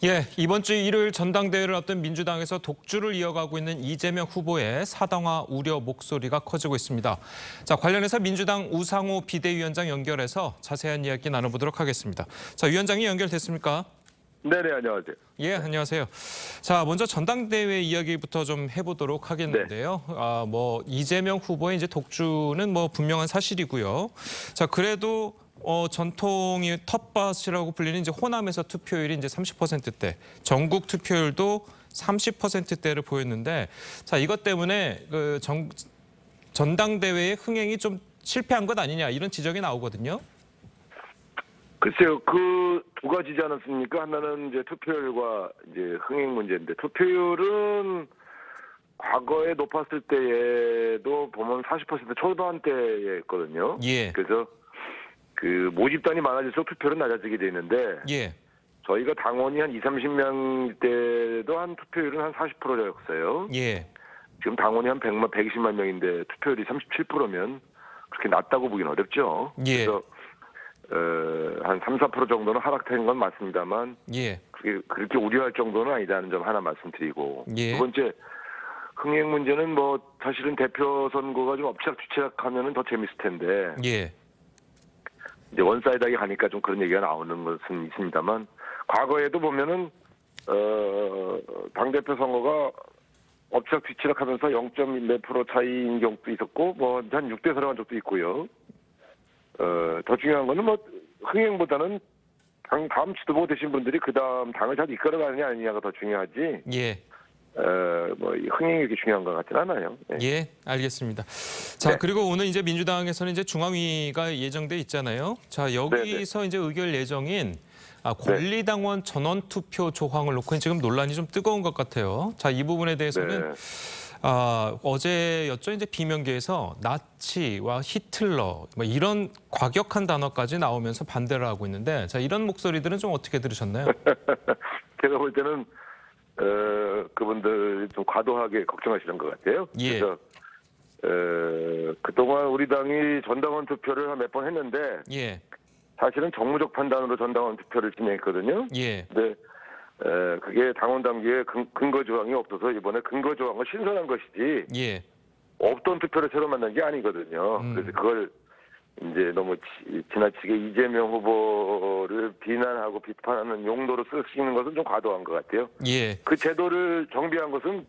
예, 이번 주 일요일 전당대회를 앞둔 민주당에서 독주를 이어가고 있는 이재명 후보의 사당화 우려 목소리가 커지고 있습니다. 자, 관련해서 민주당 우상호 비대위원장 연결해서 자세한 이야기 나눠보도록 하겠습니다. 자, 위원장이 연결됐습니까? 네네, 안녕하세요. 예, 안녕하세요. 자, 먼저 전당대회 이야기부터 좀 해보도록 하겠는데요. 네. 이재명 후보의 이제 독주는 분명한 사실이고요. 자, 그래도 전통이 텃밭이라고 불리는 이제 호남에서 투표율이 이제 30%대, 전국 투표율도 30%대를 보였는데, 자, 이것 때문에 전당대회의 흥행이 좀 실패한 것 아니냐 이런 지적이 나오거든요. 글쎄요, 그 두 가지지 않았습니까? 하나는 이제 투표율과 이제 흥행 문제인데, 투표율은 과거에 높았을 때에도 보면 40% 초반대였거든요. 예. 그래서 그 모집단이 많아질수록 투표율은 낮아지게 돼 있는데, 예. 저희가 당원이 한 20-30명일 때도 한 투표율은 한 40%였어요. 예. 지금 당원이 한 120만 명인데 투표율이 37%면 그렇게 낮다고 보기는 어렵죠. 예. 그래서 한 3-4% 정도는 하락된 건 맞습니다만, 예. 그렇게 우려할 정도는 아니다는 점 하나 말씀드리고, 예. 두 번째 흥행 문제는 사실은 대표 선거가 좀 엎치락뒤치락하면은 더 재밌을 텐데, 예. 이제 원사이드하게 가니까 좀 그런 얘기가 나오는 것은 있습니다만, 과거에도 보면은 당대표 선거가 엎치락뒤치락하면서 0.1% 차이인 경우도 있었고, 한 6대4로 한 적도 있고요. 더 중요한 거는 흥행보다는 다음 지도부 되신 분들이 그 다음 당을 잘 이끌어가느냐 아니냐가 더 중요하지. 예. 흥행이 이렇게 중요한 것 같지는 않아요. 네. 예, 알겠습니다. 자, 네. 그리고 오늘 이제 민주당에서는 이제 중앙위가 예정돼 있잖아요. 자, 여기서 이제 의결 예정인 권리당원 전원 투표 조항을 놓고 지금 논란이 좀 뜨거운 것 같아요. 자, 이 부분에 대해서는 어제였죠. 이제 비명계에서 나치와 히틀러 이런 과격한 단어까지 나오면서 반대를 하고 있는데, 자, 이런 목소리들은 좀 어떻게 들으셨나요? 제가 볼 때는 그분들 좀 과도하게 걱정하시는 것 같아요. 예. 그래서 그동안 우리 당이 전당원 투표를 한 몇 번 했는데, 예. 사실은 정무적 판단으로 전당원 투표를 진행했거든요. 예. 근데 그게 당원 당규에 근거 조항이 없어서 이번에 근거 조항을 신설한 것이지, 예. 없던 투표를 새로 만든 게 아니거든요. 그래서 그걸 이제 너무 지나치게 이재명 후보를 비난하고 비판하는 용도로 쓰시는 것은 좀 과도한 것 같아요. 예. 그 제도를 정비한 것은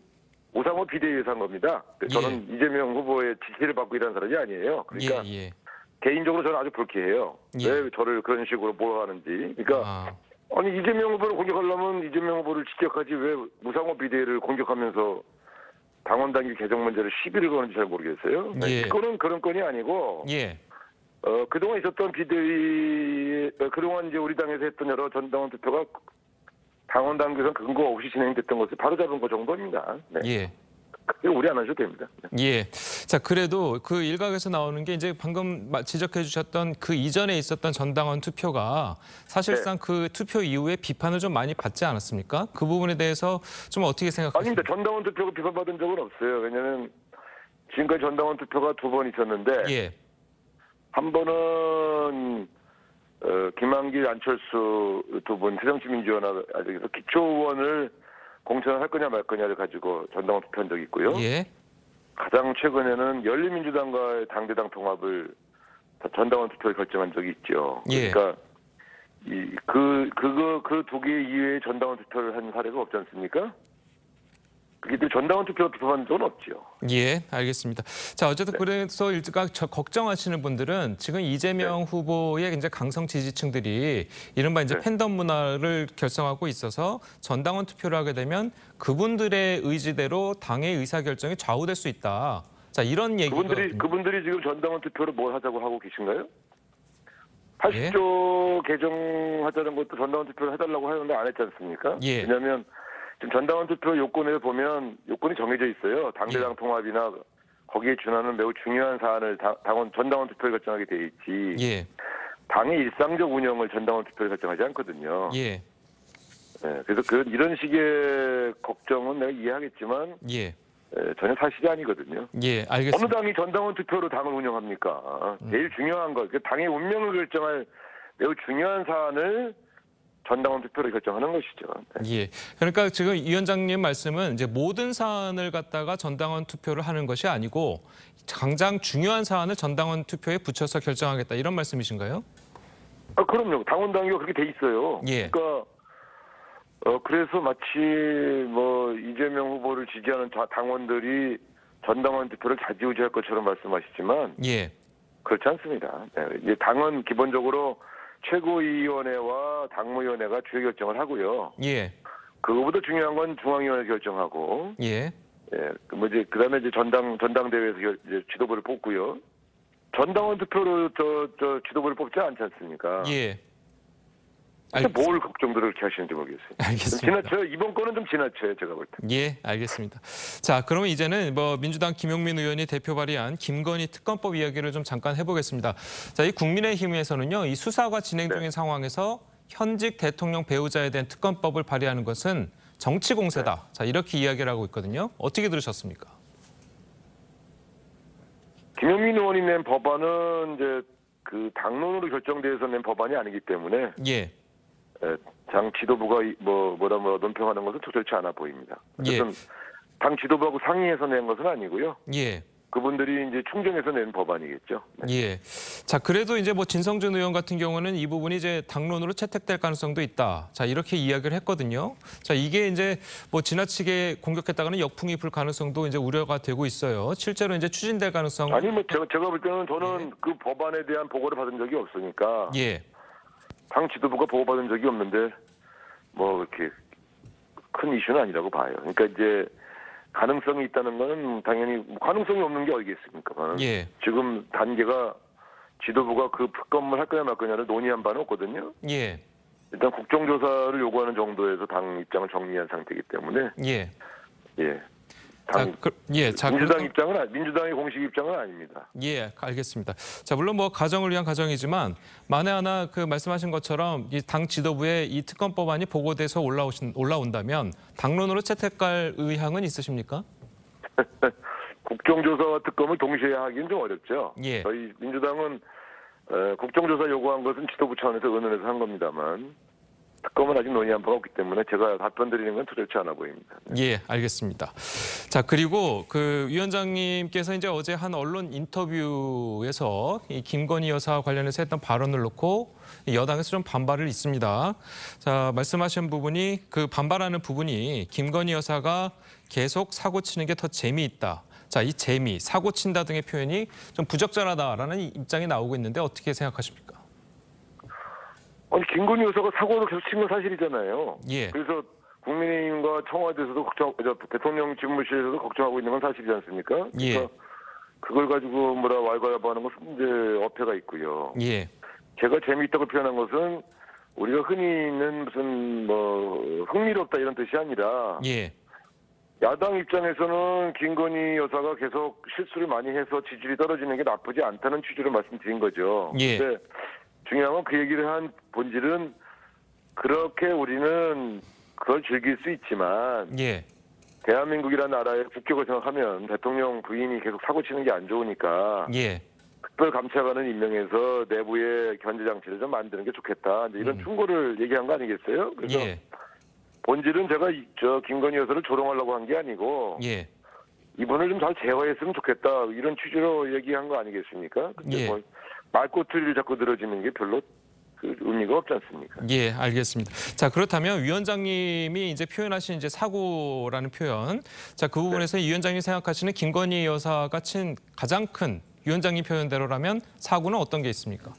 우상호 비대위에서 한 겁니다. 저는 이재명 후보의 지시를 받고 일하는 사람이 아니에요. 그러니까 개인적으로 저는 아주 불쾌해요. 왜 저를 그런 식으로 몰아가는지. 그러니까 아니, 이재명 후보를 공격하려면 이재명 후보를 직격하지 왜 우상호 비대위를 공격하면서 당원 당규 개정 문제를 시비를 거는지 잘 모르겠어요. 예. 그거는 그런 건이 아니고, 그동안 있었던 비대위, 그동안 이제 우리 당에서 했던 여러 전당원 투표가 당원 당규상 근거 없이 진행됐던 것을 바로잡은 것 정도입니다. 네. 예. 우리 안 하셔도 됩니다. 예. 자, 그래도 그 일각에서 나오는 게 이제 방금 지적해 주셨던 그 이전에 있었던 전당원 투표가 사실상 그 투표 이후에 비판을 좀 많이 받지 않았습니까? 그 부분에 대해서 좀 어떻게 생각하십니까? 아닙니다. 전당원 투표가 비판받은 적은 없어요. 왜냐하면 지금까지 전당원 투표가 2번 있었는데, 한 번은 김한길, 안철수 두 분 새정치민주연합에서 기초의원을 공천을 할 거냐 말 거냐를 가지고 전당원 투표한 적이 있고요. 가장 최근에는 열린민주당과의 당대당 통합을 전당원 투표를 결정한 적이 있죠. 그러니까 그 두 개 이외에 전당원 투표를 한 사례가 없지 않습니까? 그게 전당원 투표가 비판한 적은 없죠. 예, 알겠습니다. 자, 어쨌든 그래서 일각 걱정하시는 분들은 지금 이재명 후보의 이제 강성 지지층들이 이른바 이제 팬덤 문화를 결성하고 있어서 전당원 투표를 하게 되면 그분들의 의지대로 당의 의사결정이 좌우될 수 있다. 자, 이런 얘기가 그분들이 지금 전당원 투표를 뭘 하자고 하고 계신가요? 80조 개정하자는 것도 전당원 투표를 해달라고 하는데 안 했지 않습니까? 왜냐하면 지금 전당원 투표 요건에 보면 요건이 정해져 있어요. 당대당 통합이나 거기에 준하는 매우 중요한 사안을 전당원 투표에 결정하게 돼 있지. 당의 일상적 운영을 전당원 투표에 결정하지 않거든요. 그래서 이런 식의 걱정은 내가 이해하겠지만 전혀 사실이 아니거든요. 알겠습니다. 어느 당이 전당원 투표로 당을 운영합니까? 제일 중요한 거, 당의 운명을 결정할 매우 중요한 사안을 전당원 투표로 결정하는 것이죠. 네. 예. 그러니까 지금 위원장님 말씀은 이제 모든 사안을 갖다가 전당원 투표를 하는 것이 아니고 가장 중요한 사안을 전당원 투표에 붙여서 결정하겠다 이런 말씀이신가요? 그럼요. 당원 당규가 그렇게 돼 있어요. 예. 그러니까 그래서 마치 뭐 이재명 후보를 지지하는 당원들이 전당원 투표를 좌지우지할 것처럼 말씀하시지만 예. 그렇지 않습니다. 네. 이제 당은 기본적으로 최고위원회와 당무위원회가 주요 결정을 하고요. 예. 그거보다 중요한 건 중앙위원회 결정하고, 예. 예, 그다음에 이제 전당대회에서 이제 지도부를 뽑고요. 전당원 투표로 지도부를 뽑지 않지 않습니까? 예. 뭘 걱정들을 이렇게 하시는지 모르겠어요. 알겠습니다. 지나쳐요. 이번 거는 좀 지나쳐요, 제가 볼 때. 예, 알겠습니다. 자, 그러면 이제는 뭐 민주당 김용민 의원이 대표 발의한 김건희 특검법 이야기를 좀 잠깐 해보겠습니다. 자, 이 국민의힘에서는요, 이 수사가 진행 중인 상황에서 현직 대통령 배우자에 대한 특검법을 발의하는 것은 정치 공세다. 자, 이렇게 이야기를 하고 있거든요. 어떻게 들으셨습니까? 김용민 의원이 낸 법안은 이제 그 당론으로 결정돼서 낸 법안이 아니기 때문에. 예. 당 지도부가 뭐라 논평하는 것은 적절치 않아 보입니다. 그래서 당 지도부하고 상의해서 낸 것은 아니고요. 예. 그분들이 이제 충정해서 낸 법안이겠죠. 네. 예. 자, 그래도 이제 뭐 진성준 의원 같은 경우는 이 부분이 이제 당론으로 채택될 가능성도 있다. 자, 이렇게 이야기를 했거든요. 자, 이게 이제 뭐 지나치게 공격했다가는 역풍이 불 가능성도 이제 우려가 되고 있어요. 실제로 이제 추진될 가능성. 아니 뭐 제가 볼 때는 저는 그 법안에 대한 보고를 받은 적이 없으니까. 예. 당 지도부가 보고받은 적이 없는데 뭐 이렇게 큰 이슈는 아니라고 봐요. 그러니까 이제 가능성이 있다는 거는 당연히 가능성이 없는 게 어디겠습니까? 예. 지금 단계가 지도부가 그 특검을 할 거냐 말 거냐를 논의한 바는 없거든요. 예. 일단 국정조사를 요구하는 정도에서 당 입장을 정리한 상태이기 때문에 예. 예. 민주당의 공식 입장은 아닙니다. 예, 알겠습니다. 자, 물론 뭐 가정을 위한 가정이지만 만에 하나 그 말씀하신 것처럼 이 당 지도부에 이 특검법안이 보고돼서 올라온다면 당론으로 채택할 의향은 있으십니까? 국정조사와 특검을 동시에 하기는 좀 어렵죠. 예. 저희 민주당은 국정조사 요구한 것은 지도부 차원에서 의논해서 한 겁니다만 특검은 아직 논의한 바가 없기 때문에 제가 답변 드리는 건 적절치 않아 보입니다. 예, 알겠습니다. 자, 그리고 그 위원장님께서 이제 어제 한 언론 인터뷰에서 이 김건희 여사 관련해서 했던 발언을 놓고 여당에서 좀 반발을 있습니다. 자, 말씀하신 부분이 그 반발하는 부분이 김건희 여사가 계속 사고 치는 게 더 재미있다. 자, 이 재미, 사고 친다 등의 표현이 좀 부적절하다라는 입장이 나오고 있는데 어떻게 생각하십니까? 아니 김건희 여사가 사고를 계속 친 건 사실이잖아요. 예. 그래서 국민의힘과 청와대에서도 대통령 집무실에서도 걱정하고 있는 건 사실이지 않습니까? 예. 그러니까 그걸 가지고 뭐라 왈가왈부하는 것은 이제 어폐가 있고요. 예. 제가 재미있다고 표현한 것은 우리가 흔히 있는 무슨 뭐 흥미롭다 이런 뜻이 아니라 예. 야당 입장에서는 김건희 여사가 계속 실수를 많이 해서 지지율이 떨어지는 게 나쁘지 않다는 취지로 말씀드린 거죠. 예. 근데 중요한 건 그 얘기를 한 본질은 그렇게 우리는 그걸 즐길 수 있지만 예. 대한민국이라는 나라의 국격을 생각하면 대통령 부인이 계속 사고 치는 게 안 좋으니까 예. 특별감찰관을 임명해서 내부의 견제 장치를 좀 만드는 게 좋겠다. 이제 이런 충고를 얘기한 거 아니겠어요? 그래서 예. 본질은 제가 김건희 여사를 조롱하려고 한 게 아니고 예. 이분을 좀 잘 제어했으면 좋겠다. 이런 취지로 얘기한 거 아니겠습니까? 근데 예. 뭐 말꼬투리를 자꾸 늘어지는 게 별로 그 의미가 없지 않습니까? 예, 알겠습니다. 자, 그렇다면 위원장님이 이제 표현하신 이제 사고라는 표현. 자, 그 부분에서 이 위원장님이 생각하시는 김건희 여사가 친 가장 큰 위원장님 표현대로라면 사고는 어떤 게 있습니까?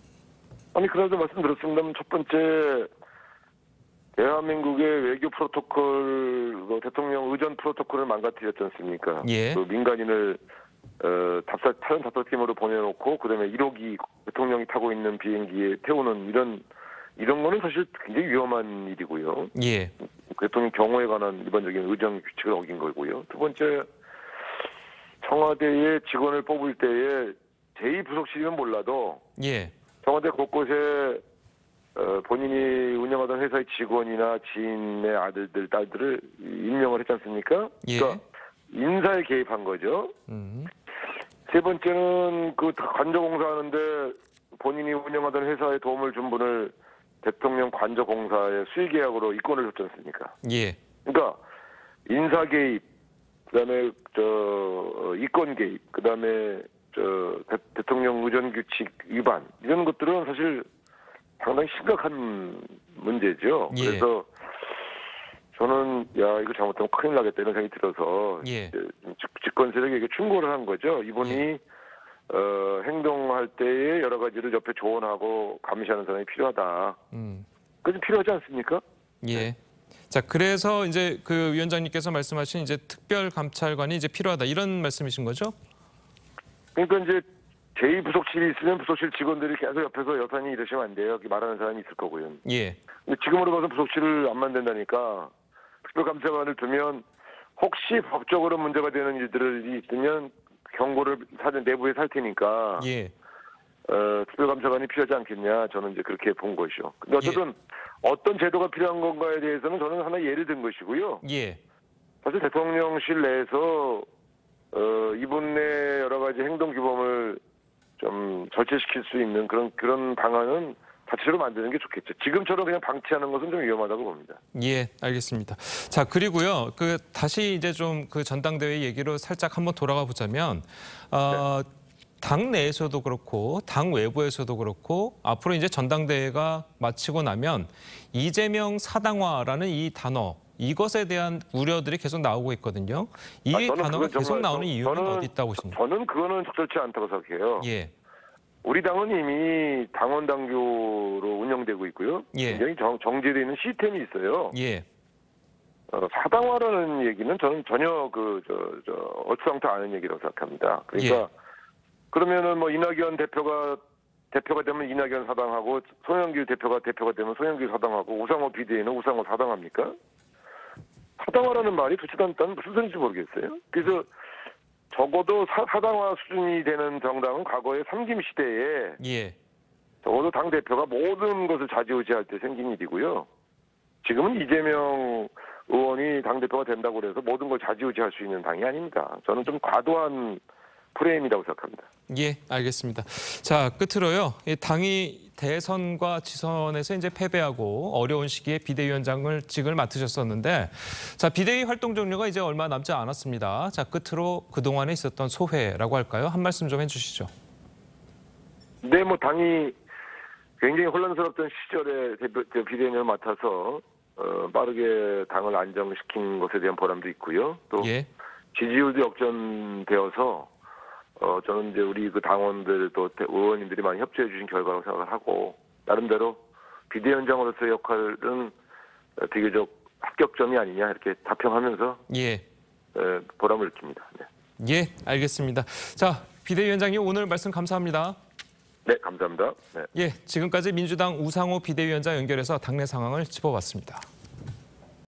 아니, 그래도 말씀드렸습니다만 첫 번째 대한민국의 외교 프로토콜, 대통령 의전 프로토콜을 망가뜨렸지 않습니까? 예. 그 민간인을 타연 답사팀으로 보내놓고 그다음에 1호기 대통령이 타고 있는 비행기에 태우는 이런 거는 사실 굉장히 위험한 일이고요. 예. 대통령 경호에 관한 일반적인 의정 규칙을 어긴 거고요. 두 번째, 청와대의 직원을 뽑을 때에 제2부속실이면 몰라도 예. 청와대 곳곳에 본인이 운영하던 회사의 직원이나 지인의 아들들, 딸들을 임명을 했지 않습니까? 예. 그러니까 인사에 개입한 거죠. 세 번째는 그 관저공사하는데 본인이 운영하던 회사에 도움을 준 분을 대통령 관저 공사의 수의 계약으로 이권을 줬지 않습니까? 예. 그러니까 인사 개입, 그다음에 이권 개입, 그다음에 대통령 의전 규칙 위반 이런 것들은 사실 상당히 심각한 문제죠. 예. 그래서 저는 이거 잘못하면 큰일 나겠다 이런 생각이 들어서 예. 집권 세력에게 충고를 한 거죠. 이분이 예. 행동할 때에 여러 가지를 옆에 조언하고 감시하는 사람이 필요하다. 그게 필요하지 않습니까? 예. 자, 그래서 이제 그 위원장님께서 말씀하신 이제 특별 감찰관이 이제 필요하다 이런 말씀이신 거죠? 그러니까 이제 제2부속실이 있으면 부속실 직원들이 계속 옆에서 여탄이 이러시면 안 돼요. 말하는 사람이 있을 거고요. 예. 근데 지금으로 봐서 부속실을 안 만든다니까 특별감찰관을 두면 혹시 법적으로 문제가 되는 일들이 있으면 경고를 내부에 살 테니까 예. 특별감찰관이 필요하지 않겠냐 저는 이제 그렇게 본 것이요. 근데 어쨌든 예. 어떤 제도가 필요한 건가에 대해서는 저는 하나 예를 든 것이고요. 예. 사실 대통령실 내에서 이분의 여러 가지 행동 규범을 좀 절제시킬 수 있는 그런 방안은 자체로 만드는 게 좋겠죠. 지금처럼 그냥 방치하는 것은 좀 위험하다고 봅니다. 예, 알겠습니다. 자, 그리고요. 다시 이제 좀 그 전당대회 얘기로 살짝 한번 돌아가 보자면 네. 당 내에서도 그렇고 당 외부에서도 그렇고 앞으로 이제 전당대회가 마치고 나면 이재명 사당화라는 이 단어 이것에 대한 우려들이 계속 나오고 있거든요. 이 단어가 계속 나오는 이유는 어디 있다고 보십니까? 저는 그거는 적절치 않다고 생각해요. 예. 우리 당은 이미 당원 당규로 운영되고 있고요. 예. 굉장히 정제되어 있는 시스템이 있어요. 예. 사당화라는 얘기는 저는 전혀 얼추당토 않은 얘기라고 생각합니다. 그러니까 예. 그러면은 뭐 이낙연 대표가 되면 이낙연 사당하고 송영길 대표가 되면 송영길 사당하고 우상호 비대위는 우상호 사당합니까? 사당화라는 말이 도대체 난 무슨 소리인지 모르겠어요. 그래서 적어도 사당화 수준이 되는 정당은 과거의 삼김 시대에 예. 적어도 당 대표가 모든 것을 좌지우지할 때 생긴 일이고요. 지금은 이재명 의원이 당 대표가 된다고 해서 모든 걸 좌지우지할 수 있는 당이 아닙니다. 저는 좀 과도한 프레임이라고 생각합니다. 예, 알겠습니다. 자, 끝으로요. 이 당이 대선과 지선에서 이제 패배하고 어려운 시기에 비대위원장직을 맡으셨었는데, 자, 비대위 활동 종료가 이제 얼마 남지 않았습니다. 자, 끝으로 그동안에 있었던 소회라고 할까요? 한 말씀 좀 해주시죠. 네, 뭐 당이 굉장히 혼란스럽던 시절에 비대위원장을 맡아서 빠르게 당을 안정시킨 것에 대한 보람도 있고요. 또 예. 지지율도 역전되어서 저는 이제 우리 그 당원들 또 의원님들이 많이 협조해 주신 결과라고 생각을 하고 나름대로 비대위원장으로서의 역할은 비교적 합격점이 아니냐 이렇게 답평하면서 예. 보람을 느낍니다. 네. 예, 알겠습니다. 자, 비대위원장님 오늘 말씀 감사합니다. 네, 감사합니다. 네. 예, 지금까지 민주당 우상호 비대위원장 연결해서 당내 상황을 짚어봤습니다.